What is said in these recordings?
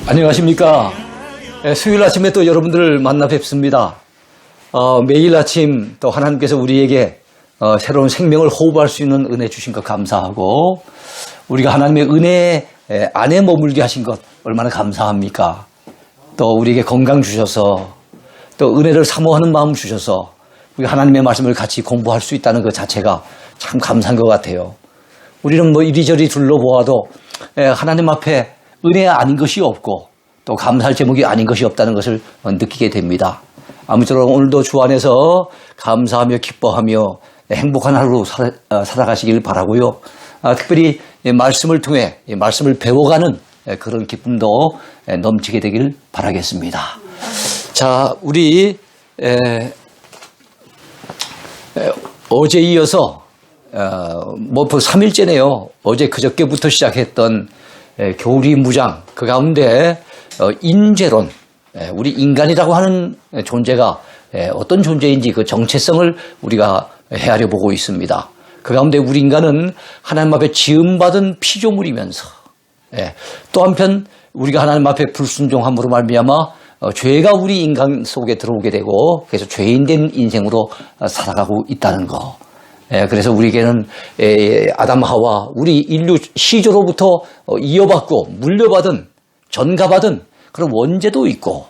안녕하십니까. 수요일 아침에 또 여러분들을 만나 뵙습니다. 매일 아침 또 하나님께서 우리에게 새로운 생명을 호흡할 수 있는 은혜 주신 것 감사하고, 우리가 하나님의 은혜 안에 머물게 하신 것 얼마나 감사합니까. 또 우리에게 건강 주셔서, 또 은혜를 사모하는 마음 주셔서 우리가 하나님의 말씀을 같이 공부할 수 있다는 것 자체가 참 감사한 것 같아요. 우리는 뭐 이리저리 둘러보아도 하나님 앞에 은혜 아닌 것이 없고 또 감사할 제목이 아닌 것이 없다는 것을 느끼게 됩니다. 아무쪼록 오늘도 주 안에서 감사하며 기뻐하며 행복한 하루 살아가시길 바라고요. 특별히 말씀을 통해 말씀을 배워가는 그런 기쁨도 넘치게 되길 바라겠습니다. 자, 우리 어제 이어서 뭐 3일째네요. 어제 그저께부터 시작했던 교리 무장, 그 가운데 인재론, 우리 인간이라고 하는 존재가 어떤 존재인지 그 정체성을 우리가 헤아려 보고 있습니다. 그 가운데 우리 인간은 하나님 앞에 지음받은 피조물이면서 또 한편 우리가 하나님 앞에 불순종함으로 말미암아 죄가 우리 인간 속에 들어오게 되고, 그래서 죄인된 인생으로 살아가고 있다는 거. 그래서 우리에게는 아담 하와 우리 인류 시조로부터 이어받고 물려받은, 전가받은 그런 원죄도 있고,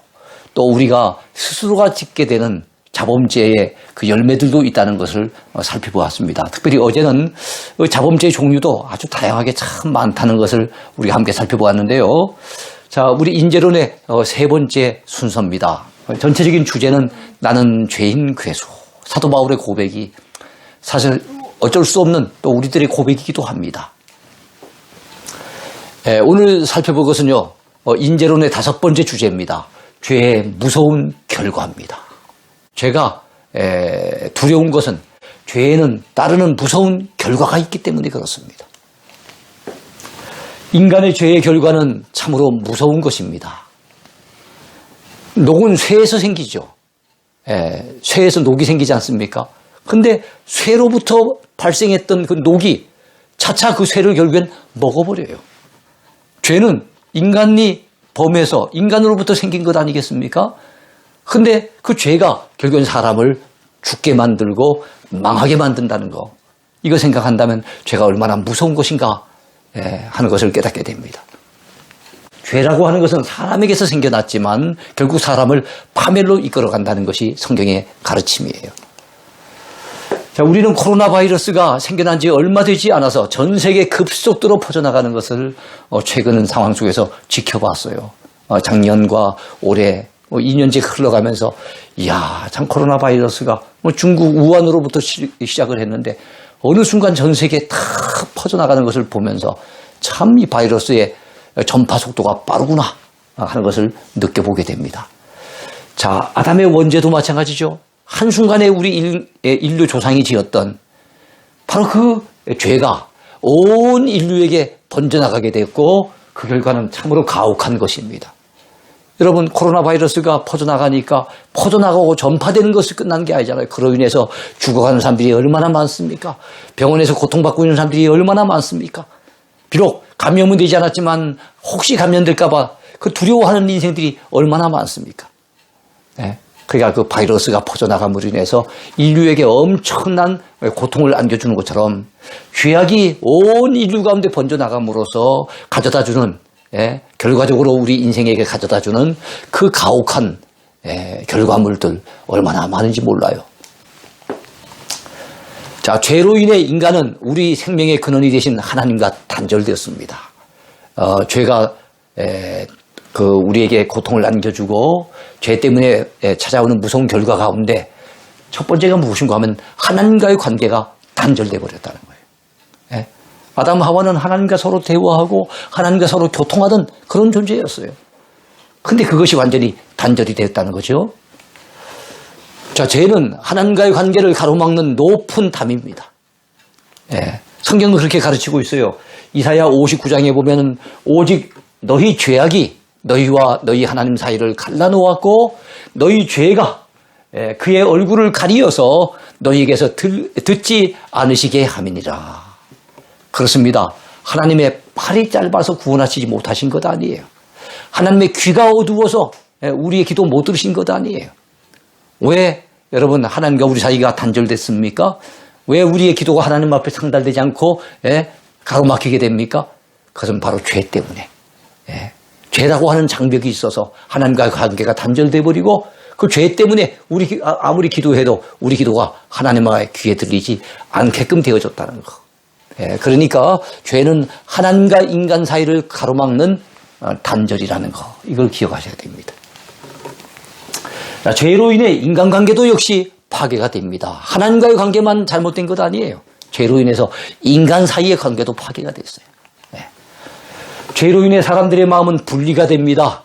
또 우리가 스스로가 짓게 되는 자범죄의 그 열매들도 있다는 것을 살펴보았습니다. 특별히 어제는 자범죄의 종류도 아주 다양하게 참 많다는 것을 우리가 함께 살펴보았는데요. 자, 우리 인재론의 세 번째 순서입니다. 전체적인 주제는 나는 죄인 괴수. 사도 바울의 고백이 사실 어쩔 수 없는 또 우리들의 고백이기도 합니다. 오늘 살펴볼 것은요, 인재론의 다섯 번째 주제입니다. 죄의 무서운 결과입니다. 죄가 두려운 것은 죄에는 따르는 무서운 결과가 있기 때문에 그렇습니다. 인간의 죄의 결과는 참으로 무서운 것입니다. 녹은 쇠에서 생기죠. 쇠에서 녹이 생기지 않습니까? 근데 쇠로부터 발생했던 그 녹이 차차 그 쇠를 결국엔 먹어버려요. 죄는 인간이 범해서 인간으로부터 생긴 것 아니겠습니까? 근데 그 죄가 결국엔 사람을 죽게 만들고 망하게 만든다는 거, 이거 생각한다면 죄가 얼마나 무서운 것인가 하는 것을 깨닫게 됩니다. 죄라고 하는 것은 사람에게서 생겨났지만 결국 사람을 파멸로 이끌어간다는 것이 성경의 가르침이에요. 자, 우리는 코로나 바이러스가 생겨난 지 얼마 되지 않아서 전 세계 급속도로 퍼져나가는 것을 최근 상황 속에서 지켜봤어요. 작년과 올해 2년째 흘러가면서, 이야, 참 코로나 바이러스가 중국 우한으로부터 시작을 했는데 어느 순간 전 세계에 다 퍼져나가는 것을 보면서 참 이 바이러스의 전파 속도가 빠르구나 하는 것을 느껴보게 됩니다. 자, 아담의 원죄도 마찬가지죠. 한순간에 우리 인류 조상이 지었던 바로 그 죄가 온 인류에게 번져나가게 됐고, 그 결과는 참으로 가혹한 것입니다. 여러분, 코로나 바이러스가 퍼져나가니까 퍼져나가고 전파되는 것이 끝난 게 아니잖아요. 그로 인해서 죽어가는 사람들이 얼마나 많습니까? 병원에서 고통받고 있는 사람들이 얼마나 많습니까? 비록 감염은 되지 않았지만 혹시 감염될까 봐 그 두려워하는 인생들이 얼마나 많습니까? 그러니까 그 바이러스가 퍼져나감으로 인해서 인류에게 엄청난 고통을 안겨주는 것처럼 죄악이 온 인류 가운데 번져나감으로써 가져다주는, 결과적으로 우리 인생에게 가져다주는 그 가혹한 결과물들 얼마나 많은지 몰라요. 자, 죄로 인해 인간은 우리 생명의 근원이 되신 하나님과 단절되었습니다. 죄가 우리에게 고통을 안겨주고 죄 때문에 찾아오는 무서운 결과 가운데 첫 번째가 무엇인가 하면 하나님과의 관계가 단절돼 버렸다는 거예요. 아담 하와는 하나님과 서로 대화하고 하나님과 서로 교통하던 그런 존재였어요. 근데 그것이 완전히 단절이 되었다는 거죠. 자, 죄는 하나님과의 관계를 가로막는 높은 담입니다. 성경은 그렇게 가르치고 있어요. 이사야 59장에 보면은 오직 너희 죄악이 너희와 너희 하나님 사이를 갈라놓았고 너희 죄가 그의 얼굴을 가리어서 너희에게서 듣지 않으시게 함이니라. 그렇습니다. 하나님의 팔이 짧아서 구원하시지 못하신 것 아니에요. 하나님의 귀가 어두워서 우리의 기도 못 들으신 것 아니에요. 왜 여러분 하나님과 우리 사이가 단절됐습니까? 왜 우리의 기도가 하나님 앞에 상달되지 않고 가로막히게 됩니까? 그것은 바로 죄 때문에. 죄라고 하는 장벽이 있어서 하나님과의 관계가 단절돼 버리고 그 죄 때문에 우리 아무리 기도해도 우리 기도가 하나님의 귀에 들리지 않게끔 되어졌다는 거. 그러니까 죄는 하나님과 인간 사이를 가로막는 단절이라는 거. 이걸 기억하셔야 됩니다. 자, 죄로 인해 인간관계도 역시 파괴가 됩니다. 하나님과의 관계만 잘못된 것 아니에요. 죄로 인해서 인간 사이의 관계도 파괴가 됐어요. 죄로 인해 사람들의 마음은 분리가 됩니다.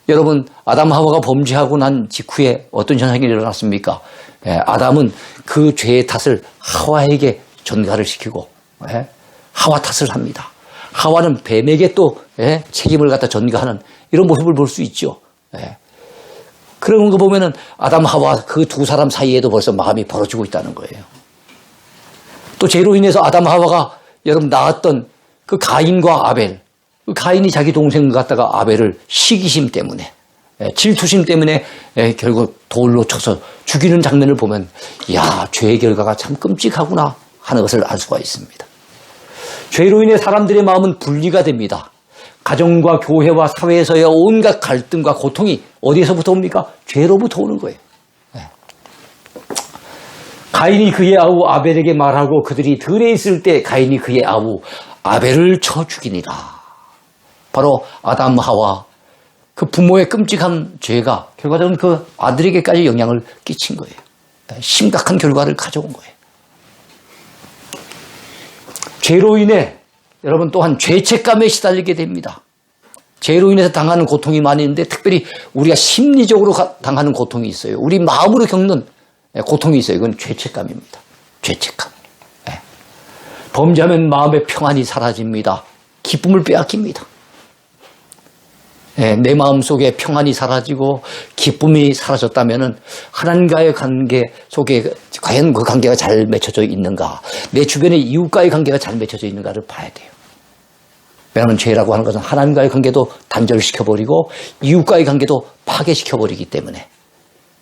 여러분 아담 하와가 범죄하고 난 직후에 어떤 현상이 일어났습니까? 아담은 그 죄의 탓을 하와에게 전가를 시키고 하와 탓을 합니다. 하와는 뱀에게 또 책임을 갖다 전가하는 이런 모습을 볼 수 있죠. 그런 거 보면은 아담 하와 그 두 사람 사이에도 벌써 마음이 벌어지고 있다는 거예요. 또 죄로 인해서 아담 하와가 여러분 낳았던 그 가인과 아벨, 그 가인이 자기 동생을 갖다가 아벨을 시기심 때문에 질투심 때문에 결국 돌로 쳐서 죽이는 장면을 보면 야, 죄의 결과가 참 끔찍하구나 하는 것을 알 수가 있습니다. 죄로 인해 사람들의 마음은 분리가 됩니다. 가정과 교회와 사회에서의 온갖 갈등과 고통이 어디에서부터 옵니까? 죄로부터 오는 거예요. 가인이 그의 아우 아벨에게 말하고 그들이 들에 있을 때 가인이 그의 아우 아벨을 쳐 죽이니라. 바로 아담 하와 그 부모의 끔찍한 죄가 결과적으로 그 아들에게까지 영향을 끼친 거예요. 심각한 결과를 가져온 거예요. 죄로 인해 여러분 또한 죄책감에 시달리게 됩니다. 죄로 인해서 당하는 고통이 많이 있는데 특별히 우리가 심리적으로 당하는 고통이 있어요. 우리 마음으로 겪는 고통이 있어요. 이건 죄책감입니다. 죄책감. 범죄하면 마음의 평안이 사라집니다. 기쁨을 빼앗깁니다. 내 마음속에 평안이 사라지고 기쁨이 사라졌다면 하나님과의 관계 속에 과연 그 관계가 잘 맺혀져 있는가, 내 주변의 이웃과의 관계가 잘 맺혀져 있는가를 봐야 돼요. 왜냐하면 죄라고 하는 것은 하나님과의 관계도 단절시켜버리고 이웃과의 관계도 파괴시켜버리기 때문에,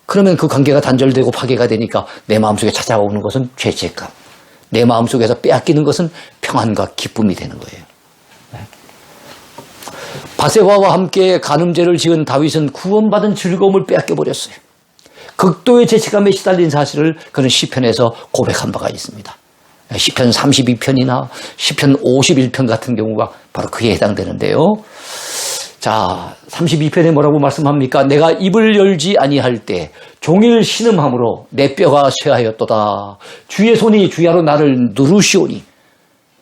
그러면 그 관계가 단절되고 파괴가 되니까 내 마음속에 찾아오는 것은 죄책감, 내 마음속에서 빼앗기는 것은 평안과 기쁨이 되는 거예요. 바세바와 함께 간음죄를 지은 다윗은 구원받은 즐거움을 빼앗겨버렸어요. 극도의 죄책감에 시달린 사실을 그는 시편에서 고백한 바가 있습니다. 시편 32편이나 시편 51편 같은 경우가 바로 그에 해당되는데요. 자, 32편에 뭐라고 말씀합니까? 내가 입을 열지 아니할 때 종일 신음함으로 내 뼈가 쇠하였도다. 주의 손이 주야로 나를 누르시오니.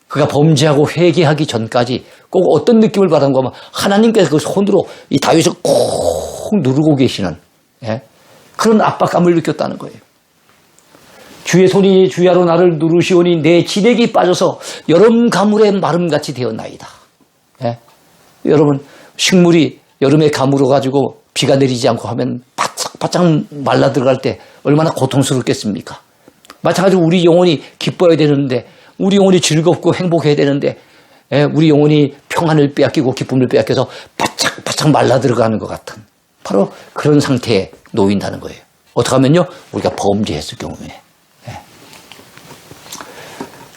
그가 범죄하고 회개하기 전까지 꼭 어떤 느낌을 받은 거면 하나님께서 그 손으로 이 다윗을 꼭 누르고 계시는 그런 압박감을 느꼈다는 거예요. 주의 손이 주야로 나를 누르시오니 내 진액이 빠져서 여름 가물의 마름같이 되었나이다. 여러분, 식물이 여름에 가물어가지고 비가 내리지 않고 하면 바짝바짝 말라 들어갈 때 얼마나 고통스럽겠습니까? 마찬가지로 우리 영혼이 기뻐야 되는데, 우리 영혼이 즐겁고 행복해야 되는데, 우리 영혼이 평안을 빼앗기고 기쁨을 빼앗겨서 바짝바짝 말라 들어가는 것 같은 바로 그런 상태에 놓인다는 거예요. 어떻게 하면요? 우리가 범죄했을 경우에.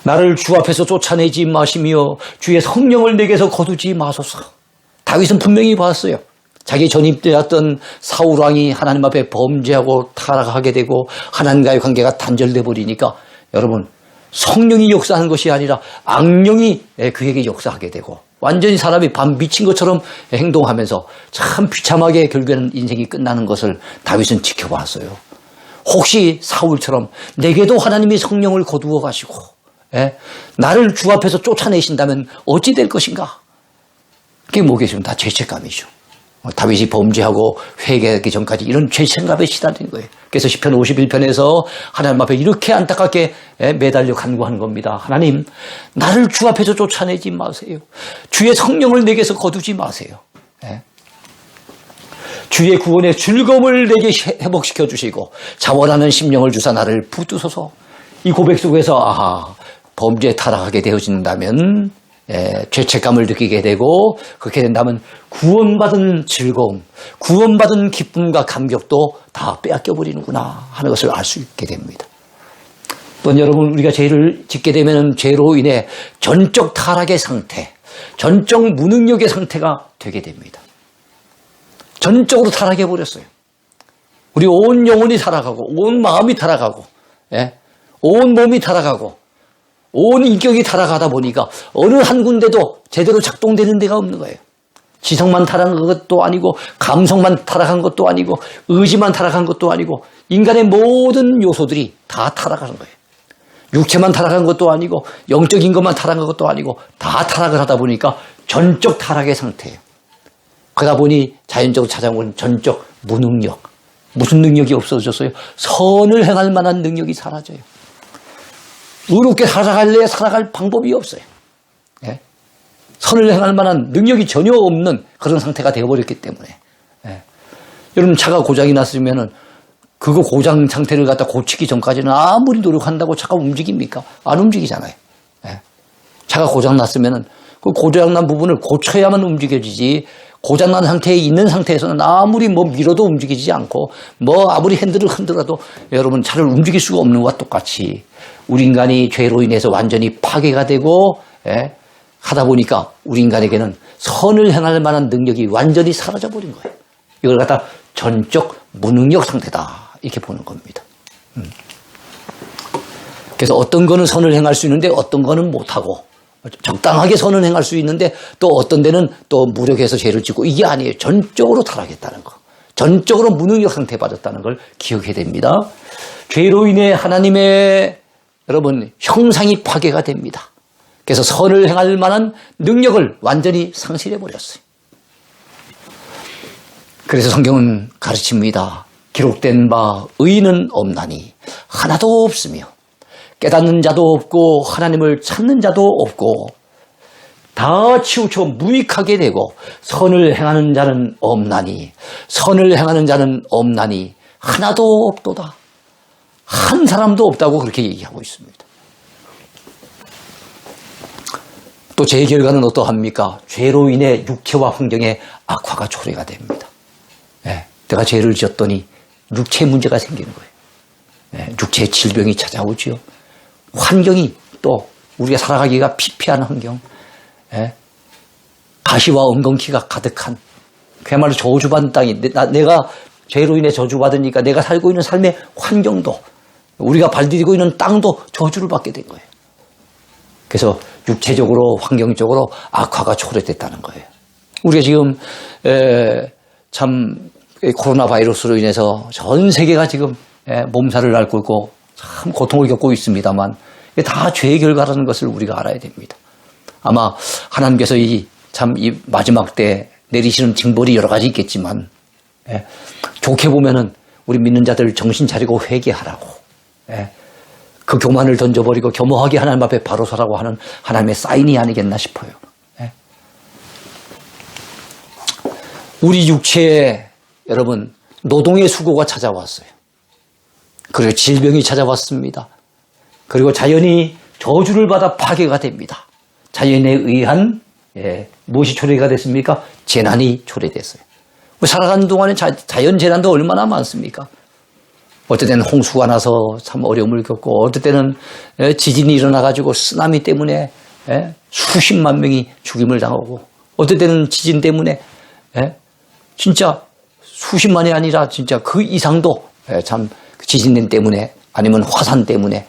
나를 주 앞에서 쫓아내지 마시며 주의 성령을 내게서 거두지 마소서. 다윗은 분명히 봤어요. 자기 전입되었던 사울 왕이 하나님 앞에 범죄하고 타락하게 되고 하나님과의 관계가 단절돼 버리니까 여러분, 성령이 역사하는 것이 아니라 악령이 그에게 역사하게 되고 완전히 사람이 밤 미친 것처럼 행동하면서 참 비참하게 결국에는 인생이 끝나는 것을 다윗은 지켜봤어요. 혹시 사울처럼 내게도 하나님이 성령을 거두어 가시고 나를 주 앞에서 쫓아내신다면 어찌 될 것인가? 그게 뭐겠습니까? 다 죄책감이죠. 다윗이 범죄하고 회개하기 전까지 이런 죄책감에 시달린 거예요. 그래서 시편 51편에서 하나님 앞에 이렇게 안타깝게 매달려 간구하는 겁니다. 하나님, 나를 주 앞에서 쫓아내지 마세요. 주의 성령을 내게서 거두지 마세요. 주의 구원의 즐거움을 내게 회복시켜 주시고 자원하는 심령을 주사 나를 붙드소서. 이 고백 속에서 아하, 범죄에 타락하게 되어진다면 죄책감을 느끼게 되고 그렇게 된다면 구원받은 즐거움, 구원받은 기쁨과 감격도 다 빼앗겨버리는구나 하는 것을 알 수 있게 됩니다. 또 여러분 우리가 죄를 짓게 되면 죄로 인해 전적 타락의 상태, 전적 무능력의 상태가 되게 됩니다. 전적으로 타락해버렸어요. 우리 온 영혼이 타락하고 온 마음이 타락하고 온 몸이 타락하고 온 인격이 타락하다 보니까 어느 한 군데도 제대로 작동되는 데가 없는 거예요. 지성만 타락한 것도 아니고 감성만 타락한 것도 아니고 의지만 타락한 것도 아니고 인간의 모든 요소들이 다 타락하는 거예요. 육체만 타락한 것도 아니고 영적인 것만 타락한 것도 아니고 다 타락을 하다 보니까 전적 타락의 상태예요. 그러다 보니 자연적으로 찾아온 건 전적 무능력. 무슨 능력이 없어졌어요? 선을 행할 만한 능력이 사라져요. 의롭게 살아갈 방법이 없어요. 예? 선을 행할 만한 능력이 전혀 없는 그런 상태가 되어버렸기 때문에. 예. 여러분 차가 고장이 났으면은 그거 고장 상태를 갖다 고치기 전까지는 아무리 노력한다고 차가 움직입니까? 안 움직이잖아요. 예. 차가 고장 났으면은 그 고장난 부분을 고쳐야만 움직여지지 고장난 상태에 있는 상태에서는 아무리 밀어도 움직이지 않고 아무리 핸들을 흔들어도 여러분 차를 움직일 수가 없는 것과 똑같이 우리 인간이 죄로 인해서 완전히 파괴가 되고 하다 보니까 우리 인간에게는 선을 행할 만한 능력이 완전히 사라져버린 거예요. 이걸 갖다 전적 무능력 상태다 이렇게 보는 겁니다. 그래서 어떤 거는 선을 행할 수 있는데 어떤 거는 못하고 적당하게 선을 행할 수 있는데 또 어떤 데는 또 무력해서 죄를 짓고 이게 아니에요. 전적으로 타락했다는 거. 전적으로 무능력 상태에 빠졌다는 걸 기억해야 됩니다. 죄로 인해 하나님의 여러분 형상이 파괴가 됩니다. 그래서 선을 행할 만한 능력을 완전히 상실해 버렸어요. 그래서 성경은 가르칩니다. 기록된 바 의인은 없나니 하나도 없으며 깨닫는 자도 없고 하나님을 찾는 자도 없고 다 치우쳐 무익하게 되고 선을 행하는 자는 없나니 선을 행하는 자는 없나니 하나도 없도다. 한 사람도 없다고 그렇게 얘기하고 있습니다. 또 죄의 결과는 어떠합니까? 죄로 인해 육체와 환경의 악화가 초래가 됩니다. 내가 죄를 지었더니 육체에 문제가 생기는 거예요. 육체의 질병이 찾아오지요. 환경이 또 우리가 살아가기가 피폐한 환경, 가시와 엉겅퀴가 가득한 그야말로 저주받은 땅이 내가 죄로 인해 저주받으니까 내가 살고 있는 삶의 환경도 우리가 발디디고 있는 땅도 저주를 받게 된 거예요. 그래서 육체적으로 환경적으로 악화가 초래됐다는 거예요. 우리가 지금 참 코로나 바이러스로 인해서 전 세계가 지금 몸살을 앓고 있고 참 고통을 겪고 있습니다만 다 죄의 결과라는 것을 우리가 알아야 됩니다. 아마 하나님께서 이 마지막 때 내리시는 징벌이 여러 가지 있겠지만 좋게 보면은 우리 믿는 자들 정신 차리고 회개하라고 그 교만을 던져버리고 겸허하게 하나님 앞에 바로 서라고 하는 하나님의 사인이 아니겠나 싶어요. 우리 육체에 여러분 노동의 수고가 찾아왔어요. 그리고 질병이 찾아왔습니다. 그리고 자연이 저주를 받아 파괴가 됩니다. 자연에 의한 무엇이 초래가 됐습니까? 재난이 초래됐어요. 살아가는 동안에 자연 재난도 얼마나 많습니까? 어떨 때는 홍수가 나서 참 어려움을 겪고 어떨 때는 지진이 일어나가지고 쓰나미 때문에 수십만 명이 죽임을 당하고 어떨 때는 지진 때문에 진짜 수십만이 아니라 진짜 그 이상도 참 지진 때문에 아니면 화산 때문에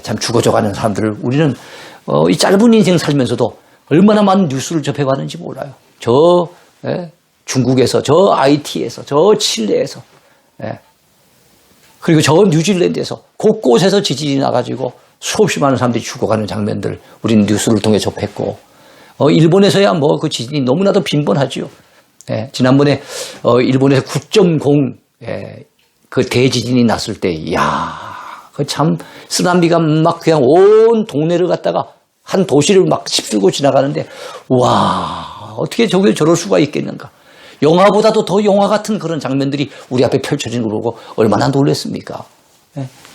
참 죽어져가는 사람들을 우리는 이 짧은 인생 살면서도 얼마나 많은 뉴스를 접해가는지 몰라요. 저 중국에서, 저 IT에서, 저 칠레에서, 그리고 저 뉴질랜드에서 곳곳에서 지진이 나가지고 수없이 많은 사람들이 죽어가는 장면들 우리는 뉴스를 통해 접했고 일본에서야 그 지진이 너무나도 빈번하지요. 지난번에 일본에서 9.0 그 대지진이 났을 때, 그 참 쓰나미가 막 그냥 온 동네를 갖다가 한 도시를 막 휩쓸고 지나가는데, 어떻게 저게 저럴 수가 있겠는가? 영화보다도 더 영화 같은 그런 장면들이 우리 앞에 펼쳐지는 거 보고 얼마나 놀랐습니까?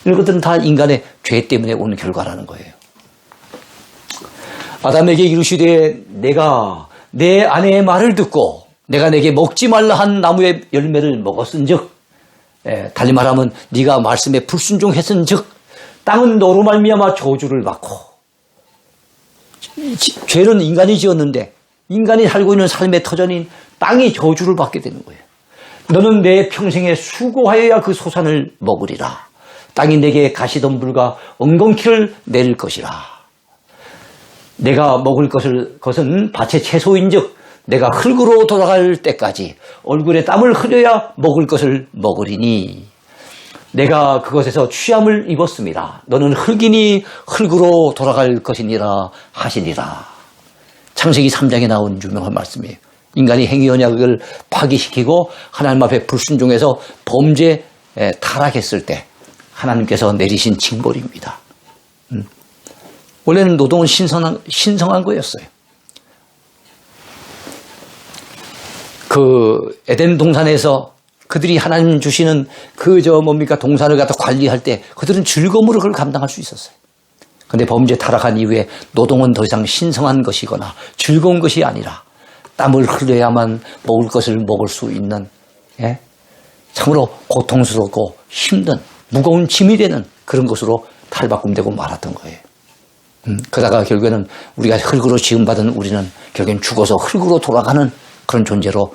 이런 것들은 다 인간의 죄 때문에 오는 결과라는 거예요. 아담에게 이르시되 내가 내 아내의 말을 듣고 내가 내게 먹지 말라 한 나무의 열매를 먹었은즉, 달리 말하면 네가 말씀에 불순종했은즉 땅은 너로 말미암아 저주를 받고, 죄는 인간이 지었는데 인간이 살고 있는 삶의 터전인 땅이 저주를 받게 되는 거예요. 너는 내 평생에 수고하여야 그 소산을 먹으리라. 땅이 내게 가시덤불과 엉겅퀴를 내릴 것이라. 내가 먹을 것은 밭의 채소인즉 내가 흙으로 돌아갈 때까지 얼굴에 땀을 흘려야 먹을 것을 먹으리니 내가 그것에서 취함을 입었습니다. 너는 흙이니 흙으로 돌아갈 것이니라 하시니라. 창세기 3장에 나온 유명한 말씀이에요. 인간이 행위 언약을 파기시키고 하나님 앞에 불순종해서 범죄에 타락했을 때 하나님께서 내리신 징벌입니다. 원래는 노동은 신성한 거였어요. 그 에덴 동산에서 그들이 하나님 주시는 동산을 갖다 관리할 때 그들은 즐거움으로 그걸 감당할 수 있었어요. 그런데 범죄 타락한 이후에 노동은 더 이상 신성한 것이거나 즐거운 것이 아니라 땀을 흘려야만 먹을 것을 먹을 수 있는, 참으로 고통스럽고 힘든 무거운 짐이 되는 그런 것으로 탈바꿈되고 말았던 거예요. 그러다가 결국에는 우리가 흙으로 지음받은 우리는 결국엔 죽어서 흙으로 돌아가는 그런 존재로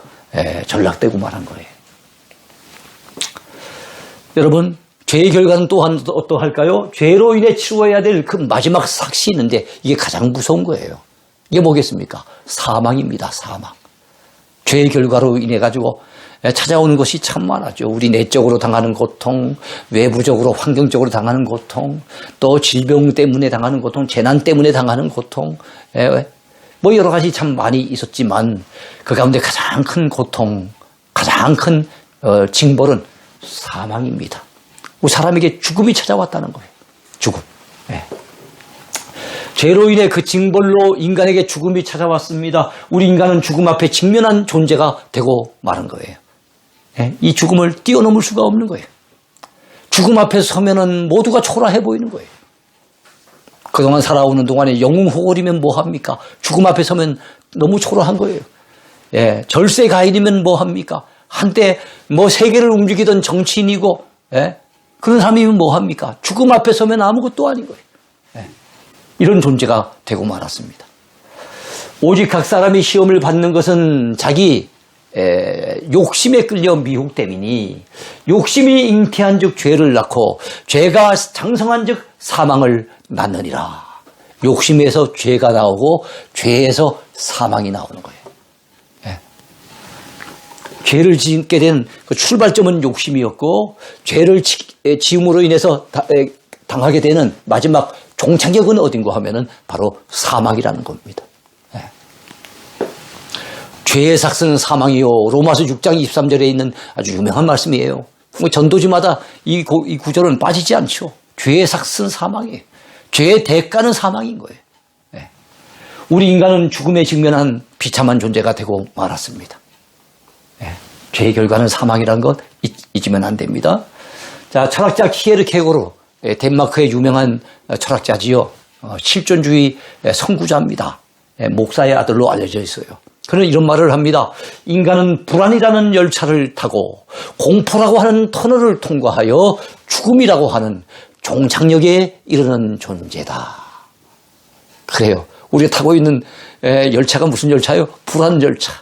전락되고 말한 거예요. 여러분, 죄의 결과는 또한 어떠할까요? 죄로 인해 치루어야 될 그 마지막 삭시 있는데 이게 가장 무서운 거예요. 이게 뭐겠습니까? 사망입니다. 사망. 죄의 결과로 인해 가지고 찾아오는 것이 참 많았죠. 우리 내적으로 당하는 고통, 외부적으로 환경적으로 당하는 고통, 또 질병 때문에 당하는 고통, 재난 때문에 당하는 고통, 뭐 여러 가지 참 많이 있었지만 그 가운데 가장 큰 고통, 가장 큰 징벌은 사망입니다. 우리 사람에게 죽음이 찾아왔다는 거예요. 죽음. 죄로 인해 그 징벌로 인간에게 죽음이 찾아왔습니다. 우리 인간은 죽음 앞에 직면한 존재가 되고 마는 거예요. 이 죽음을 뛰어넘을 수가 없는 거예요. 죽음 앞에 서면은 모두가 초라해 보이는 거예요. 그동안 살아오는 동안에 영웅호걸이면 뭐합니까? 죽음 앞에 서면 너무 초라한 거예요. 절세가인이면 뭐합니까? 한때 세계를 움직이던 정치인이고, 그런 사람이면 뭐합니까? 죽음 앞에 서면 아무것도 아닌 거예요. 이런 존재가 되고 말았습니다. 오직 각 사람이 시험을 받는 것은 자기 욕심에 끌려 미혹됨이니 욕심이 잉태한 즉 죄를 낳고 죄가 장성한 즉 사망을 낳느니라. 욕심에서 죄가 나오고 죄에서 사망이 나오는 거예요. 죄를 짓게 된 그 출발점은 욕심이었고 죄를 지음으로 인해서 당하게 되는 마지막 종착역은 어딘가 하면은 바로 사망이라는 겁니다. 죄의 삭스는 사망이요. 로마서 6장 23절에 있는 아주 유명한 말씀이에요. 전도지마다 이 구절은 빠지지 않죠. 죄의 삭스는 사망이에요. 죄의 대가는 사망인 거예요. 우리 인간은 죽음에 직면한 비참한 존재가 되고 말았습니다. 죄의 결과는 사망이라는 것 잊으면 안 됩니다. 자, 철학자 키에르케고르, 덴마크의 유명한 철학자지요. 실존주의 선구자입니다. 목사의 아들로 알려져 있어요. 그는 이런 말을 합니다. 인간은 불안이라는 열차를 타고 공포라고 하는 터널을 통과하여 죽음이라고 하는 종착역에 이르는 존재다. 그래요. 우리가 타고 있는 열차가 무슨 열차요? 불안 열차.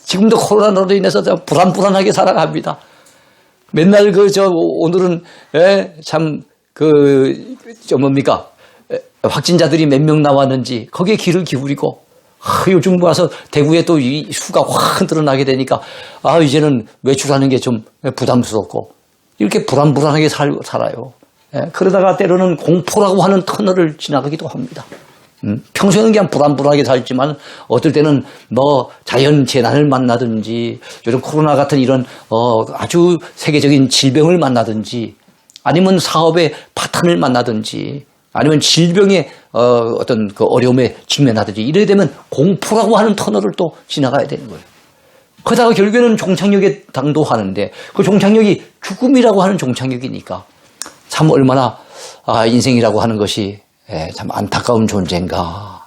지금도 코로나로 인해서 불안하게 살아갑니다. 맨날 오늘은 확진자들이 몇 명 나왔는지 거기에 귀를 기울이고, 요즘 와서 대구에 또 이 수가 확 드러나게 되니까, 이제는 외출하는 게 좀 부담스럽고, 이렇게 불안하게 살아요. 그러다가 때로는 공포라고 하는 터널을 지나가기도 합니다. 평소에는 그냥 불안하게 살지만 어떨 때는 자연 재난을 만나든지 요즘 코로나 같은 이런 아주 세계적인 질병을 만나든지 아니면 사업의 파탄을 만나든지 아니면 질병의 어떤 그 어려움에 직면하든지 이래 되면 공포라고 하는 터널을 또 지나가야 되는 거예요. 그러다가 결국에는 종착역에 당도하는데 그 종착역이 죽음이라고 하는 종착역이니까 참 얼마나 인생이라고 하는 것이 참 안타까운 존재인가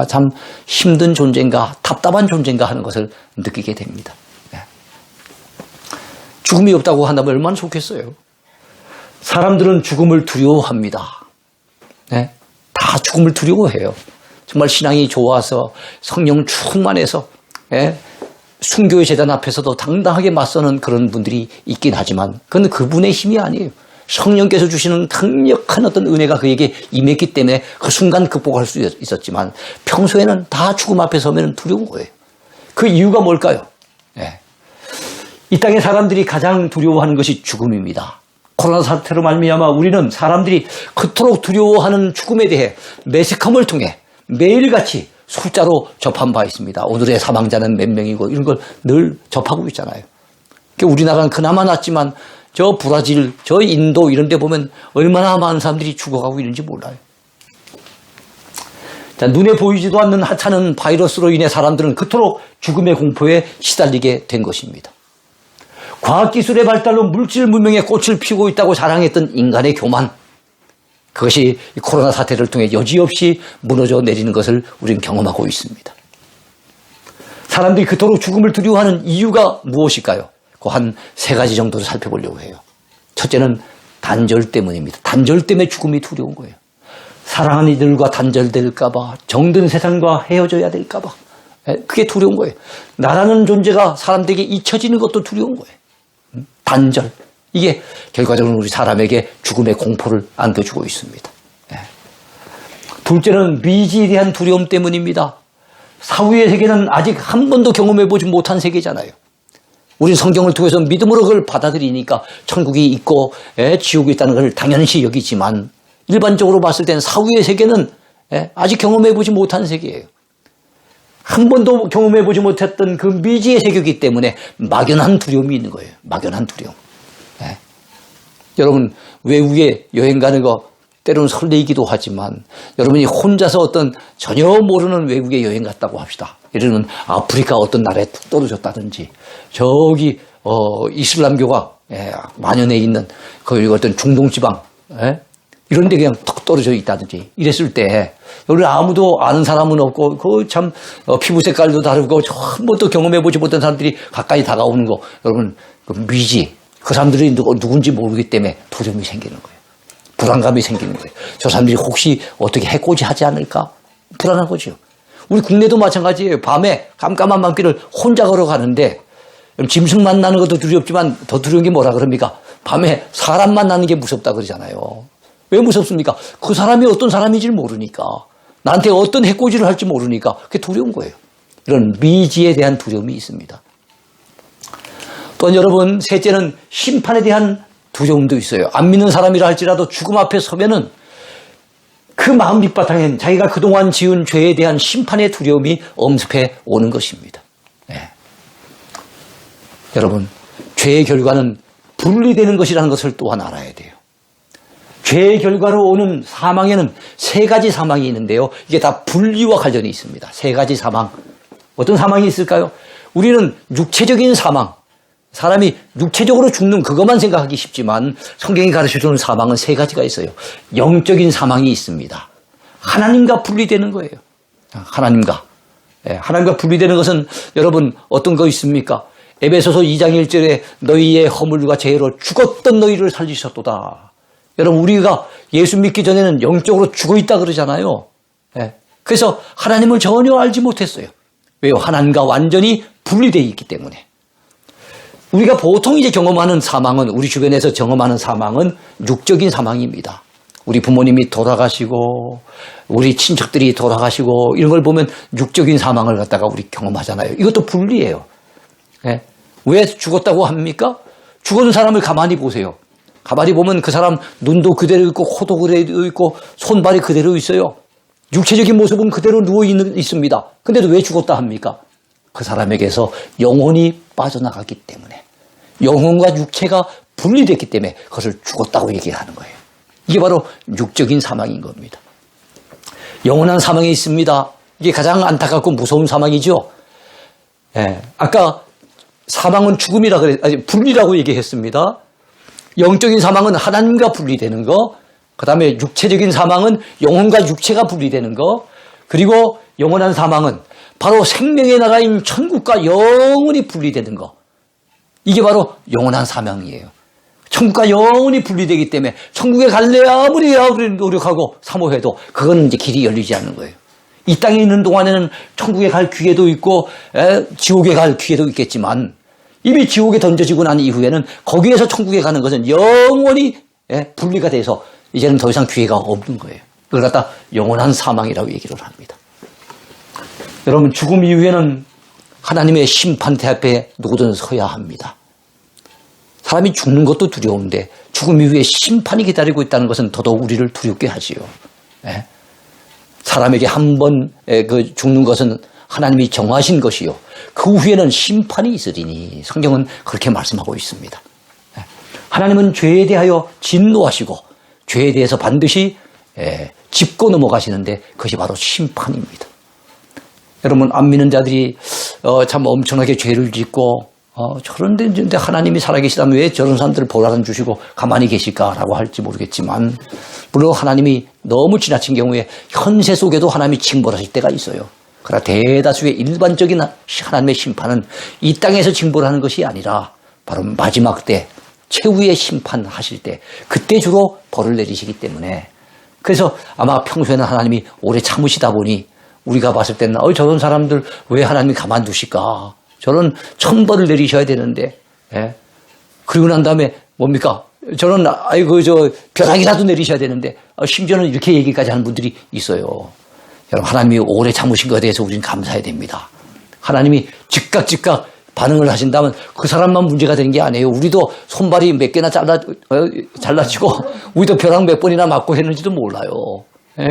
참 힘든 존재인가, 답답한 존재인가 하는 것을 느끼게 됩니다. 죽음이 없다고 한다면 얼마나 좋겠어요. 사람들은 죽음을 두려워합니다. 다 죽음을 두려워해요. 정말 신앙이 좋아서 성령 충만해서 순교의 재단 앞에서도 당당하게 맞서는 그런 분들이 있긴 하지만 그건 그분의 힘이 아니에요. 성령께서 주시는 강력한 어떤 은혜가 그에게 임했기 때문에 그 순간 극복할 수 있었지만 평소에는 다 죽음 앞에 서면 두려운 거예요. 그 이유가 뭘까요? 이 땅의 사람들이 가장 두려워하는 것이 죽음입니다. 코로나 사태로 말미암아 우리는 사람들이 그토록 두려워하는 죽음에 대해 매스컴을 통해 매일같이 숫자로 접한 바 있습니다. 오늘의 사망자는 몇 명이고 이런 걸 늘 접하고 있잖아요. 우리나라는 그나마 낫지만 저 브라질, 저 인도 이런 데 보면 얼마나 많은 사람들이 죽어가고 있는지 몰라요. 자, 눈에 보이지도 않는 하찮은 바이러스로 인해 사람들은 그토록 죽음의 공포에 시달리게 된 것입니다. 과학기술의 발달로 물질 문명의 꽃을 피우고 있다고 자랑했던 인간의 교만, 그것이 코로나 사태를 통해 여지없이 무너져 내리는 것을 우리는 경험하고 있습니다. 사람들이 그토록 죽음을 두려워하는 이유가 무엇일까요? 그 한 세 가지 정도를 살펴보려고 해요. 첫째는 단절 때문입니다. 단절 때문에 죽음이 두려운 거예요. 사랑하는 이들과 단절될까 봐, 정든 세상과 헤어져야 될까 봐, 그게 두려운 거예요. 나라는 존재가 사람들에게 잊혀지는 것도 두려운 거예요. 단절. 이게 결과적으로 우리 사람에게 죽음의 공포를 안겨주고 있습니다. 둘째는 미지에 대한 두려움 때문입니다. 사후의 세계는 아직 한 번도 경험해보지 못한 세계잖아요. 우리 성경을 통해서 믿음으로 그걸 받아들이니까 천국이 있고 지옥이 있다는 걸 당연시 여기지만 일반적으로 봤을 때는 사후의 세계는 아직 경험해보지 못한 세계예요. 한 번도 경험해보지 못했던 그 미지의 세계이기 때문에 막연한 두려움이 있는 거예요. 막연한 두려움. 여러분 외국에 여행 가는 거 때로는 설레이기도 하지만 여러분이 혼자서 어떤 전혀 모르는 외국에 여행 갔다고 합시다. 예를 들면 아프리카 어떤 나라에 툭 떨어졌다든지 저기 이슬람교가 만연해 있는 거기 어떤 중동지방 이런 데 그냥 툭 떨어져 있다든지 이랬을 때 여기 아무도 아는 사람은 없고 그 참 피부 색깔도 다르고 한 번도 경험해보지 못한 사람들이 가까이 다가오는 거 여러분 그 미지 그 사람들이 누군지 모르기 때문에 두려움이 생기는 거예요. 불안감이 생기는 거예요. 저 사람들이 혹시 어떻게 해코지 하지 않을까? 불안한 거죠. 우리 국내도 마찬가지예요. 밤에 깜깜한 밤길을 혼자 걸어가는데 짐승 만나는 것도 두렵지만 더 두려운 게 뭐라 그럽니까? 밤에 사람 만나는 게 무섭다 그러잖아요. 왜 무섭습니까? 그 사람이 어떤 사람인지 모르니까. 나한테 어떤 해코지를 할지 모르니까 그게 두려운 거예요. 이런 미지에 대한 두려움이 있습니다. 또 여러분 셋째는 심판에 대한 두려움도 있어요. 안 믿는 사람이라 할지라도 죽음 앞에 서면은 그 마음 밑바탕엔 자기가 그동안 지은 죄에 대한 심판의 두려움이 엄습해 오는 것입니다. 여러분 죄의 결과는 분리되는 것이라는 것을 또한 알아야 돼요. 죄의 결과로 오는 사망에는 세 가지 사망이 있는데요. 이게 다 분리와 관련이 있습니다. 세 가지 사망. 어떤 사망이 있을까요? 우리는 육체적인 사망. 사람이 육체적으로 죽는 그것만 생각하기 쉽지만 성경이 가르쳐주는 사망은 세 가지가 있어요. 영적인 사망이 있습니다. 하나님과 분리되는 거예요. 하나님과 분리되는 것은 여러분 어떤 거 있습니까? 에베소서 2장 1절에 너희의 허물과 죄로 죽었던 너희를 살리셨도다. 여러분 우리가 예수 믿기 전에는 영적으로 죽어 있다 그러잖아요. 그래서 하나님을 전혀 알지 못했어요. 왜요? 하나님과 완전히 분리되어 있기 때문에. 우리가 보통 이제 경험하는 사망은 우리 주변에서 경험하는 사망은 육적인 사망입니다. 우리 부모님이 돌아가시고 우리 친척들이 돌아가시고 이런 걸 보면 육적인 사망을 갖다가 우리 경험하잖아요. 이것도 분리예요. 왜 죽었다고 합니까? 죽은 사람을 가만히 보세요. 가만히 보면 그 사람 눈도 그대로 있고 코도 그대로 있고 손발이 그대로 있어요. 육체적인 모습은 그대로 누워 있습니다. 근데도 왜 죽었다 합니까? 그 사람에게서 영혼이 빠져나갔기 때문에 영혼과 육체가 분리됐기 때문에 그것을 죽었다고 얘기하는 거예요. 이게 바로 육적인 사망인 겁니다. 영원한 사망이 있습니다. 이게 가장 안타깝고 무서운 사망이죠. 아까 사망은 분리라고 얘기했습니다. 영적인 사망은 하나님과 분리되는 거, 그 다음에 육체적인 사망은 영혼과 육체가 분리되는 거, 그리고 영원한 사망은 바로 생명의 나라인 천국과 영원히 분리되는 거. 이게 바로 영원한 사망이에요. 천국과 영원히 분리되기 때문에 천국에 갈래 아무리 노력하고 사모해도 그건 이제 길이 열리지 않는 거예요. 이 땅에 있는 동안에는 천국에 갈 기회도 있고 지옥에 갈 기회도 있겠지만 이미 지옥에 던져지고 난 이후에는 거기에서 천국에 가는 것은 영원히 분리가 돼서 이제는 더 이상 기회가 없는 거예요. 그걸 갖다 영원한 사망이라고 얘기를 합니다. 여러분, 죽음 이후에는 하나님의 심판대 앞에 누구든 서야 합니다. 사람이 죽는 것도 두려운데 죽음 이후에 심판이 기다리고 있다는 것은 더더욱 우리를 두렵게 하지요. 사람에게 한 번 죽는 것은 하나님이 정하신 것이요. 그 후에는 심판이 있으리니 성경은 그렇게 말씀하고 있습니다. 하나님은 죄에 대하여 진노하시고 죄에 대해서 반드시 짚고 넘어가시는데 그것이 바로 심판입니다. 여러분, 안 믿는 자들이 참 엄청나게 죄를 짓고 저런데 하나님이 살아계시다면 왜 저런 사람들을 보라는 주시고 가만히 계실까라고 할지 모르겠지만 물론 하나님이 너무 지나친 경우에 현세 속에도 하나님이 징벌하실 때가 있어요. 그러나 대다수의 일반적인 하나님의 심판은 이 땅에서 징벌하는 것이 아니라 바로 마지막 때 최후의 심판하실 때 그때 주로 벌을 내리시기 때문에 그래서 아마 평소에는 하나님이 오래 참으시다 보니 우리가 봤을 때는 저런 사람들 왜 하나님이 가만두실까? 저런 천벌을 내리셔야 되는데, 그리고 난 다음에 뭡니까? 저런 벼락이라도 내리셔야 되는데 심지어는 이렇게 얘기까지 하는 분들이 있어요. 여러분, 하나님이 오래 참으신 것에 대해서 우리는 감사해야 됩니다. 하나님이 즉각 반응을 하신다면 그 사람만 문제가 되는 게 아니에요. 우리도 손발이 몇 개나 잘라지고 우리도 벼락 몇 번이나 맞고 했는지도 몰라요.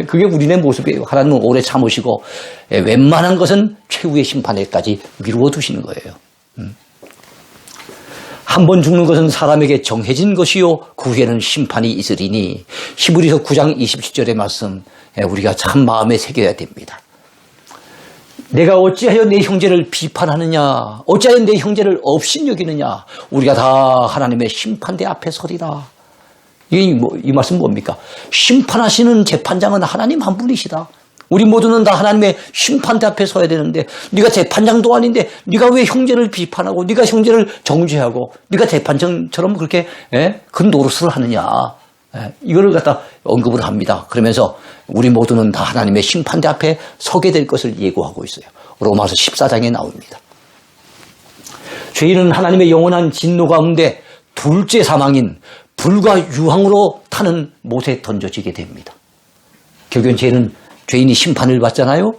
그게 우리네 모습이에요. 하나님은 오래 참으시고 웬만한 것은 최후의 심판에까지 미루어 두시는 거예요. 한 번 죽는 것은 사람에게 정해진 것이요 그 후에는 심판이 있으리니 히브리서 9장 27절의 말씀 우리가 참 마음에 새겨야 됩니다. 내가 어찌하여 내 형제를 비판하느냐, 어찌하여 내 형제를 업신여기느냐, 우리가 다 하나님의 심판대 앞에 서리라. 이 말씀 뭡니까? 심판하시는 재판장은 하나님 한 분이시다. 우리 모두는 다 하나님의 심판대 앞에 서야 되는데 네가 재판장도 아닌데 네가 왜 형제를 비판하고 네가 형제를 정죄하고 네가 재판장처럼 그렇게 그 노릇을 하느냐. 이거를 갖다 언급을 합니다. 그러면서 우리 모두는 다 하나님의 심판대 앞에 서게 될 것을 예고하고 있어요. 로마서 14장에 나옵니다. 죄인은 하나님의 영원한 진노 가운데 둘째 사망인 불과 유황으로 타는 못에 던져지게 됩니다. 결국엔 죄인이 심판을 받잖아요.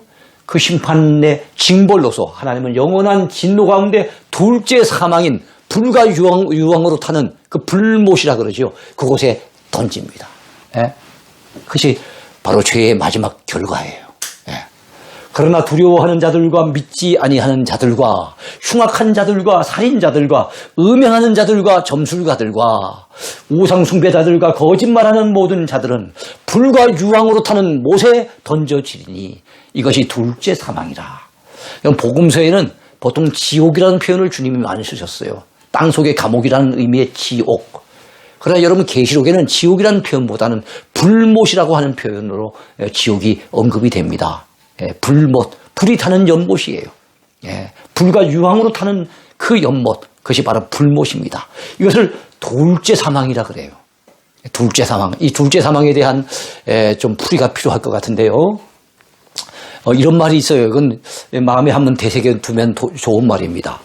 그 심판의 징벌로서 하나님은 영원한 진노 가운데 둘째 사망인 불과 유황으로 타는 그 불못이라 그러죠. 그곳에 던집니다. 그것이 바로 죄의 마지막 결과예요. 그러나 두려워하는 자들과 믿지 아니하는 자들과 흉악한 자들과 살인자들과 음행하는 자들과 점술가들과 우상숭배자들과 거짓말하는 모든 자들은 불과 유황으로 타는 못에 던져지리니 이것이 둘째 사망이라. 복음서에는 보통 지옥이라는 표현을 주님이 많이 쓰셨어요. 땅속의 감옥이라는 의미의 지옥. 그러나 여러분 계시록에는 지옥이라는 표현보다는 불못이라고 하는 표현으로 지옥이 언급이 됩니다. 불못, 불이 타는 연못이에요. 불과 유황으로 타는 그 연못, 그것이 바로 불못입니다. 이것을 둘째 사망이라 그래요. 둘째 사망. 이 둘째 사망에 대한 좀 풀이가 필요할 것 같은데요. 이런 말이 있어요. 이건 마음에 한번 되새겨 두면 좋은 말입니다.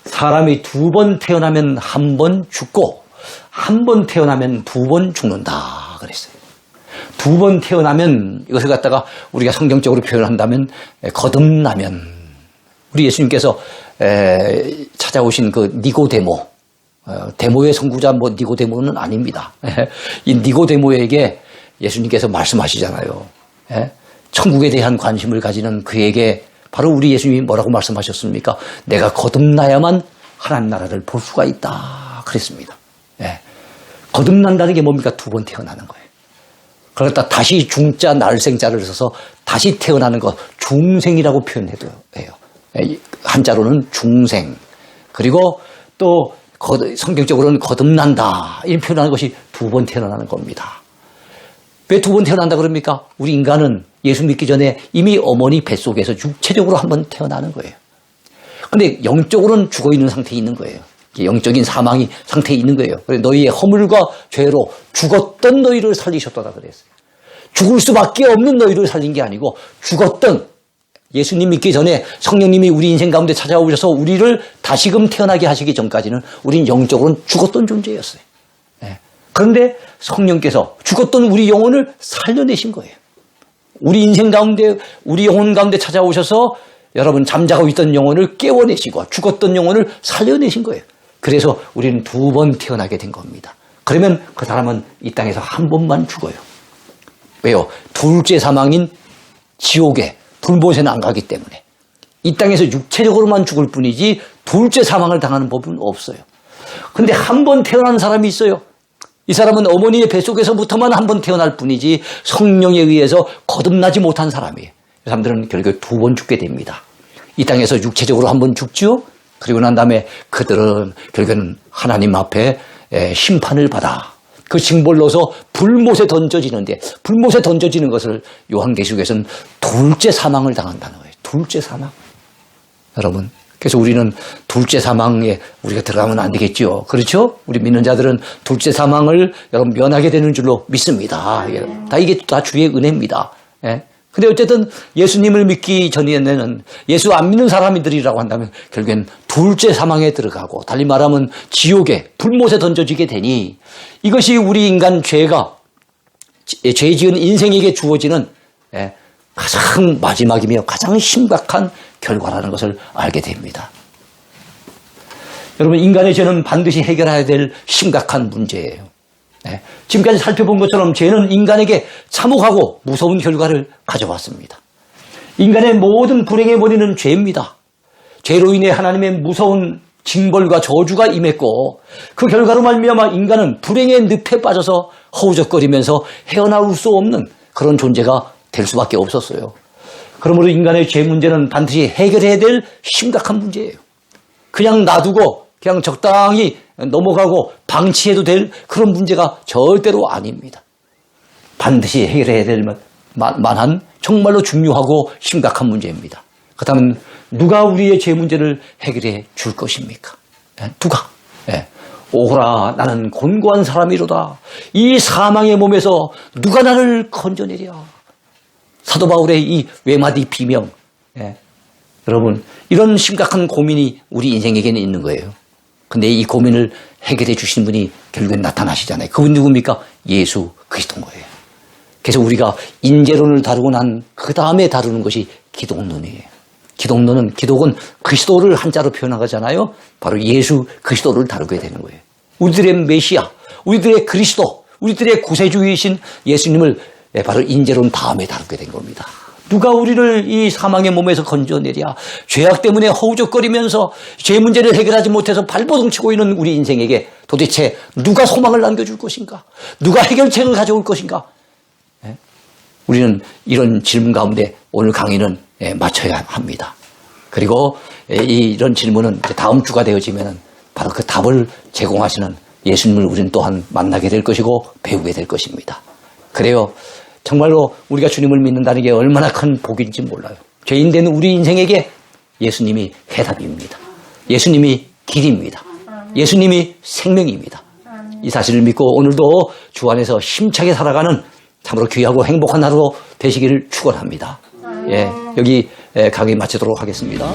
사람이 두 번 태어나면 한 번 죽고 한 번 태어나면 두 번 죽는다 그랬어요. 두 번 태어나면 이것을 갖다가 우리가 성경적으로 표현한다면 거듭나면 우리 예수님께서 찾아오신 그 니고데모 데모의 선구자 니고데모는 아닙니다. 이 니고데모에게 예수님께서 말씀하시잖아요. 천국에 대한 관심을 가지는 그에게 바로 우리 예수님이 뭐라고 말씀하셨습니까? 내가 거듭나야만 하나님 나라를 볼 수가 있다 그랬습니다. 거듭난다는 게 뭡니까? 두 번 태어나는 거예요. 그러다 다시 중자 날생자를 써서 다시 태어나는 것 중생이라고 표현해도 해요. 한자로는 중생. 그리고 또 성경적으로는 거듭난다 이런 표현하는 것이 두 번 태어나는 겁니다. 왜 두 번 태어난다 그럽니까? 우리 인간은 예수 믿기 전에 이미 어머니 뱃속에서 육체적으로 한번 태어나는 거예요. 근데 영적으로는 죽어 있는 상태에 있는 거예요. 영적인 사망이 상태에 있는 거예요. 그래서 너희의 허물과 죄로 죽었던 너희를 살리셨다고 그랬어요. 죽을 수밖에 없는 너희를 살린 게 아니고 죽었던, 예수님 믿기 전에 성령님이 우리 인생 가운데 찾아오셔서 우리를 다시금 태어나게 하시기 전까지는 우린 영적으로는 죽었던 존재였어요. 그런데 성령께서 죽었던 우리 영혼을 살려내신 거예요. 우리 인생 가운데, 우리 영혼 가운데 찾아오셔서 여러분 잠자고 있던 영혼을 깨워내시고 죽었던 영혼을 살려내신 거예요. 그래서 우리는 2번 태어나게 된 겁니다. 그러면 그 사람은 이 땅에서 한 번만 죽어요. 왜요? 둘째 사망인 지옥에, 불못에는 안 가기 때문에. 이 땅에서 육체적으로만 죽을 뿐이지 둘째 사망을 당하는 법은 없어요. 근데 한 번 태어난 사람이 있어요. 이 사람은 어머니의 뱃속에서부터만 한 번 태어날 뿐이지 성령에 의해서 거듭나지 못한 사람이에요. 이 사람들은 결국 2번 죽게 됩니다. 이 땅에서 육체적으로 한 번 죽죠. 그리고 난 다음에 그들은 결국에는 하나님 앞에 심판을 받아 그 징벌로서 불못에 던져지는데, 불못에 던져지는 것을 요한계시록에서는 둘째 사망을 당한다는 거예요. 둘째 사망. 여러분, 그래서 우리는 둘째 사망에 우리가 들어가면 안 되겠죠. 그렇죠? 우리 믿는 자들은 둘째 사망을 여러분 면하게 되는 줄로 믿습니다. 이게 다 주의 은혜입니다. 근데 어쨌든 예수님을 믿기 전에는, 예수 안 믿는 사람들이라고 한다면 결국엔 둘째 사망에 들어가고, 달리 말하면 지옥에, 불못에 던져지게 되니, 이것이 우리 인간 죄 지은 인생에게 주어지는 가장 마지막이며 가장 심각한 결과라는 것을 알게 됩니다. 여러분, 인간의 죄는 반드시 해결해야 될 심각한 문제예요. 지금까지 살펴본 것처럼 죄는 인간에게 참혹하고 무서운 결과를 가져왔습니다. 인간의 모든 불행의 원인은 죄입니다. 죄로 인해 하나님의 무서운 징벌과 저주가 임했고, 그 결과로 말미암아 인간은 불행의 늪에 빠져서 허우적거리면서 헤어나올 수 없는 그런 존재가 될 수밖에 없었어요. 그러므로 인간의 죄 문제는 반드시 해결해야 될 심각한 문제예요. 그냥 놔두고 그냥 적당히 넘어가고 방치해도 될 그런 문제가 절대로 아닙니다. 반드시 해결해야 될 만한 정말로 중요하고 심각한 문제입니다. 그렇다면 누가 우리의 죄 문제를 해결해 줄 것입니까? 누가? 오호라, 나는 곤고한 사람이로다. 이 사망의 몸에서 누가 나를 건져내랴. 사도 바울의 이 외마디 비명. 여러분, 이런 심각한 고민이 우리 인생에게는 있는 거예요. 근데 이 고민을 해결해 주신 분이 결국엔 나타나시잖아요. 그분 누굽니까? 예수 그리스도인 거예요. 그래서 우리가 인재론을 다루고 난 그 다음에 다루는 것이 기독론이에요. 기독은 그리스도를 한자로 표현하잖아요. 바로 예수 그리스도를 다루게 되는 거예요. 우리들의 메시아, 우리들의 그리스도, 우리들의 구세주이신 예수님을 바로 인재론 다음에 다루게 된 겁니다. 누가 우리를 이 사망의 몸에서 건져내랴. 죄악 때문에 허우적거리면서 죄 문제를 해결하지 못해서 발버둥 치고 있는 우리 인생에게 도대체 누가 소망을 남겨줄 것인가? 누가 해결책을 가져올 것인가? 우리는 이런 질문 가운데 오늘 강의는 맞춰야 합니다. 그리고 이런 질문은 다음 주가 되어지면 바로 그 답을 제공하시는 예수님을 우리는 또한 만나게 될 것이고 배우게 될 것입니다. 그래요. 정말로 우리가 주님을 믿는다는 게 얼마나 큰 복인지 몰라요. 죄인 된 우리 인생에게 예수님이 해답입니다. 예수님이 길입니다. 예수님이 생명입니다. 이 사실을 믿고 오늘도 주 안에서 힘차게 살아가는 참으로 귀하고 행복한 하루 되시기를 축원합니다. 여기 강의 마치도록 하겠습니다.